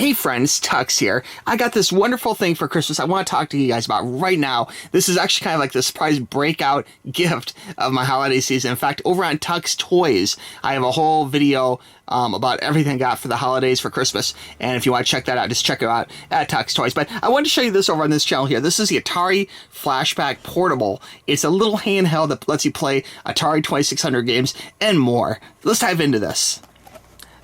Hey friends, Tuxx here. I got this wonderful thing for Christmas I want to talk to you guys about right now. This is actually kind of like the surprise breakout gift of my holiday season. In fact, over on Tuxx Toys, I have a whole video about everything I got for the holidays for Christmas. And if you want to check that out, just check it out at Tuxx Toys. But I wanted to show you this over on this channel here. This is the Atari Flashback Portable. It's a little handheld that lets you play Atari 2600 games and more. Let's dive into this.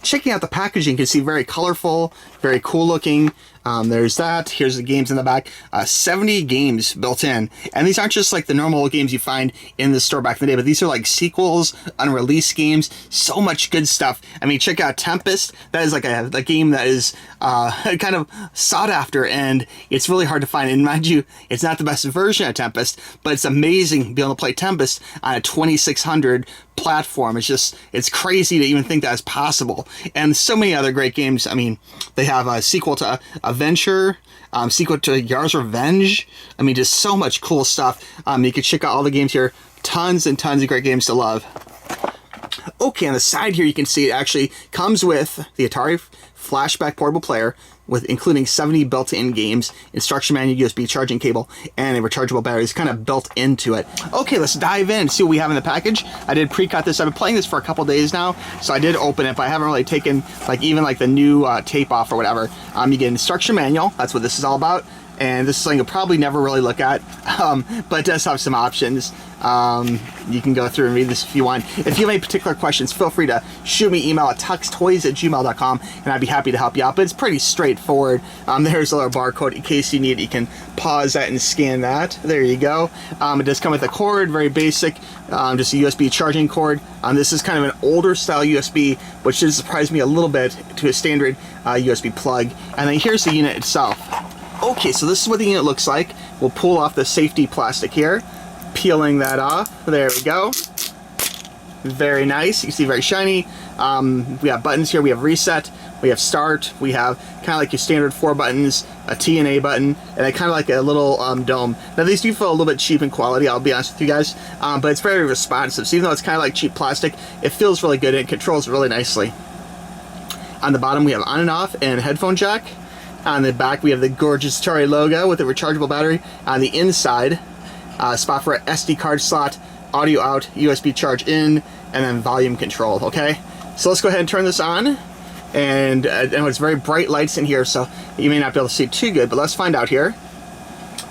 Checking out the packaging, you can see very colorful, very cool looking. There's that. Here's the games in the back. 70 games built in. And these aren't just like the normal games you find in the store back in the day, but these are like sequels, unreleased games. So much good stuff. I mean, check out Tempest. That is like a game that is kind of sought after, and it's really hard to find. And mind you, it's not the best version of Tempest, but it's amazing being able to play Tempest on a 2600 platform. It's crazy to even think that is possible. And so many other great games. I mean, they have a sequel to Adventure, sequel to Yars Revenge. I mean, just so much cool stuff. You can check out all the games here. Tons and tons of great games to love. Okay, on the side here, you can see it actually comes with the Atari Flashback portable player, with including 70 built-in games, instruction manual, USB charging cable, and a rechargeable battery. It's kind of built into it. Okay, let's dive in, see what we have in the package. I did pre-cut this. I've been playing this for a couple days now, so I did open it, but I haven't really taken even the new tape off or whatever. You get an instruction manual. That's what this is all about. And this is something you'll probably never really look at, but it does have some options. You can go through and read this if you want. If you have any particular questions, feel free to shoot me an email at tuxxtoys@gmail.com, and I'd be happy to help you out. But it's pretty straightforward. There's a little barcode in case you need it. You can pause that and scan that. There you go. It does come with a cord, very basic, just a USB charging cord. This is kind of an older style USB, which did surprise me a little bit to a standard USB plug. And then here's the unit itself. Okay, so this is what the unit looks like. We'll pull off the safety plastic here. Peeling that off. There we go. Very nice. You can see very shiny. We have buttons here. We have reset. We have start. We have kind of like your standard 4 buttons, a T and A button, and then kind of like a little dome. Now these do feel a little bit cheap in quality, I'll be honest with you guys, but it's very responsive. So even though it's kind of like cheap plastic, it feels really good and it controls really nicely. On the bottom we have on and off and headphone jack. On the back we have the gorgeous Atari logo with a rechargeable battery. On the inside, spot for an SD card slot, audio out, USB charge in, and then volume control. Okay, so let's go ahead and turn this on. And it's very bright lights in here, so you may not be able to see too good, but let's find out here.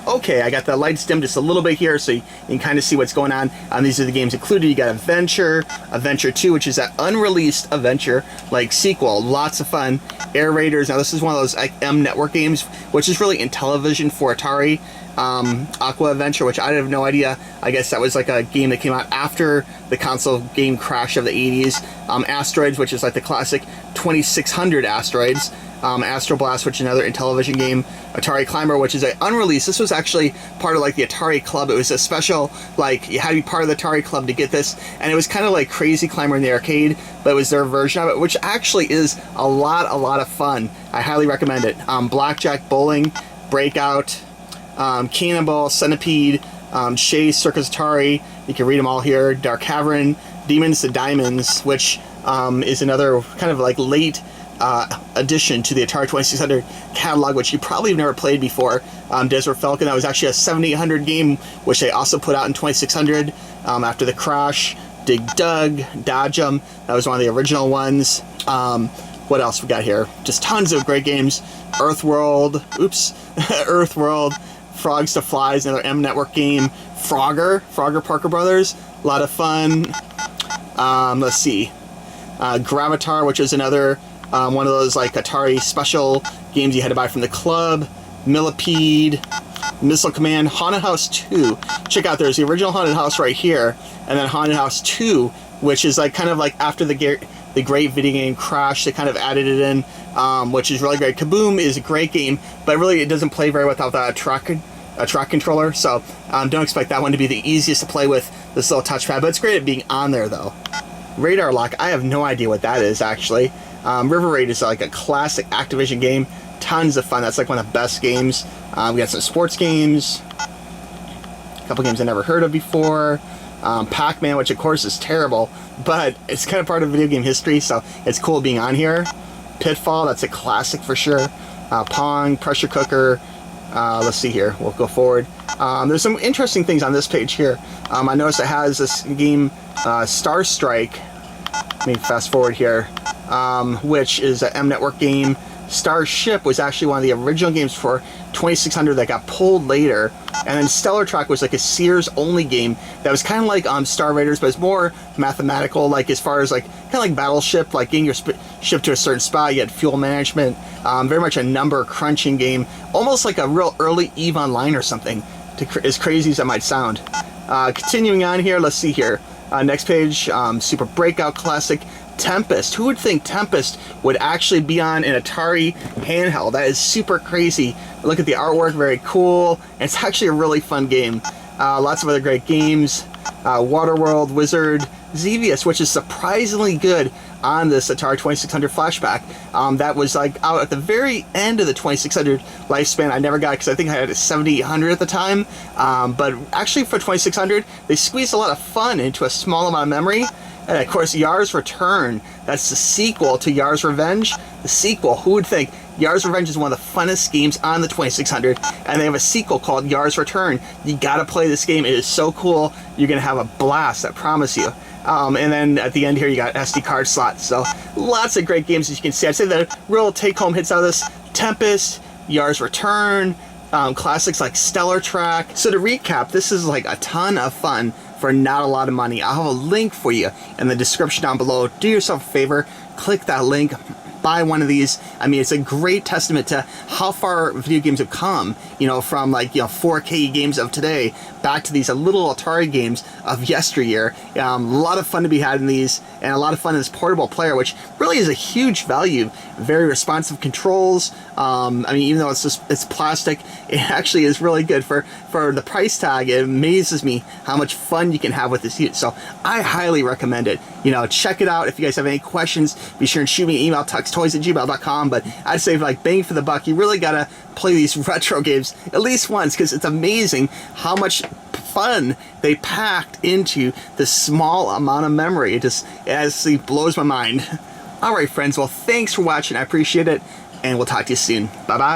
Okay, I got the lights dimmed just a little bit here, so you can kind of see what's going on. These are the games included. You got Adventure, Adventure 2, which is that unreleased Adventure sequel. Lots of fun. Air Raiders. Now this is one of those M Network games, which is really in television for Atari. Aqua Adventure, which I have no idea. I guess that was like a game that came out after the console game crash of the 80s. Asteroids, which is like the classic 2600 Asteroids. Astro Blast, which is another Intellivision game. Atari Climber, which is an unreleased. This was actually part of like the Atari Club. It was a special, you had to be part of the Atari Club to get this, and it was kind of like Crazy Climber in the arcade, but it was their version of it, which actually is a lot of fun. I highly recommend it. Blackjack, Bowling, Breakout, Cannonball, Centipede, Chase, Circus Atari. You can read them all here. Dark Cavern, Demons to Diamonds, which is another kind of like late addition to the Atari 2600 catalog, which you probably have never played before. Desert Falcon, that was actually a 7800 game, which they also put out in 2600 after the crash. Dig Dug, Dodge 'em, that was one of the original ones. What else we got here? Just tons of great games. Earthworld, Earthworld, Frogs to Flies, another M Network game. Frogger Parker Brothers, a lot of fun. Let's see. Gravatar, which is another one of those Atari special games you had to buy from the club. Millipede, Missile Command, Haunted House 2. Check out, there's the original Haunted House right here, and then Haunted House 2, which is kind of after the great video game crash. They kind of added it in, which is really great. Kaboom is a great game, but really it doesn't play very well without a track controller, so don't expect that one to be the easiest to play with this little touchpad, but it's great at being on there though. Radar Lock, I have no idea what that is actually. River Raid is like a classic Activision game. Tons of fun. That's like one of the best games. We got some sports games. A couple games I never heard of before. Pac-Man, which of course is terrible, but it's kind of part of video game history, so it's cool being on here. Pitfall, that's a classic for sure. Pong, Pressure Cooker. Let's see here. We'll go forward. There's some interesting things on this page here. I noticed it has this game, Star Strike. Let me fast forward here, which is an M Network game. Starship was actually one of the original games for 2600 that got pulled later, and then Stellar Track was like a Sears only game that was kind of like Star Raiders, but it's more mathematical, like as far as like kind of like Battleship, like getting your ship to a certain spot. You had fuel management, very much a number crunching game, almost like a real early EVE Online or something, as crazy as that might sound. Continuing on here, let's see here. Next page, Super Breakout classic. Tempest. Who would think Tempest would actually be on an Atari handheld? That is super crazy. Look at the artwork, very cool. And it's actually a really fun game. Lots of other great games. Waterworld, Wizard, Xevious, which is surprisingly good on this Atari 2600 Flashback. That was like out at the very end of the 2600 lifespan. I never got it because I think I had a 7800 at the time. But actually for 2600, they squeezed a lot of fun into a small amount of memory. And of course, Yars Return, that's the sequel to Yars Revenge. The sequel, who would think? Yars Revenge is one of the funnest games on the 2600, and they have a sequel called Yars Return. You gotta play this game, it is so cool. You're gonna have a blast, I promise you. And then at the end here, you got SD card slots. So lots of great games, as you can see. I'd say the real take-home hits out of this: Tempest, Yars Return, classics like Stellar Track. So to recap, this is like a ton of fun for not a lot of money. I'll have a link for you in the description down below. Do yourself a favor, click that link, buy one of these. I mean, it's a great testament to how far video games have come, you know, from like, you know, 4K games of today back to these little Atari games of yesteryear. A lot of fun to be had in these, and a lot of fun in this portable player, which really is a huge value. Very responsive controls. I mean, even though it's plastic, it actually is really good for the price tag. It amazes me how much fun you can have with this unit. So I highly recommend it. You know, check it out. If you guys have any questions, be sure and shoot me an email, tuxtoys@gmail.com. But I'd say, like, bang for the buck, you really gotta play these retro games at least once, because it's amazing how much fun they packed into this small amount of memory. It actually blows my mind. Alright friends, well, thanks for watching, I appreciate it, and we'll talk to you soon. Bye bye.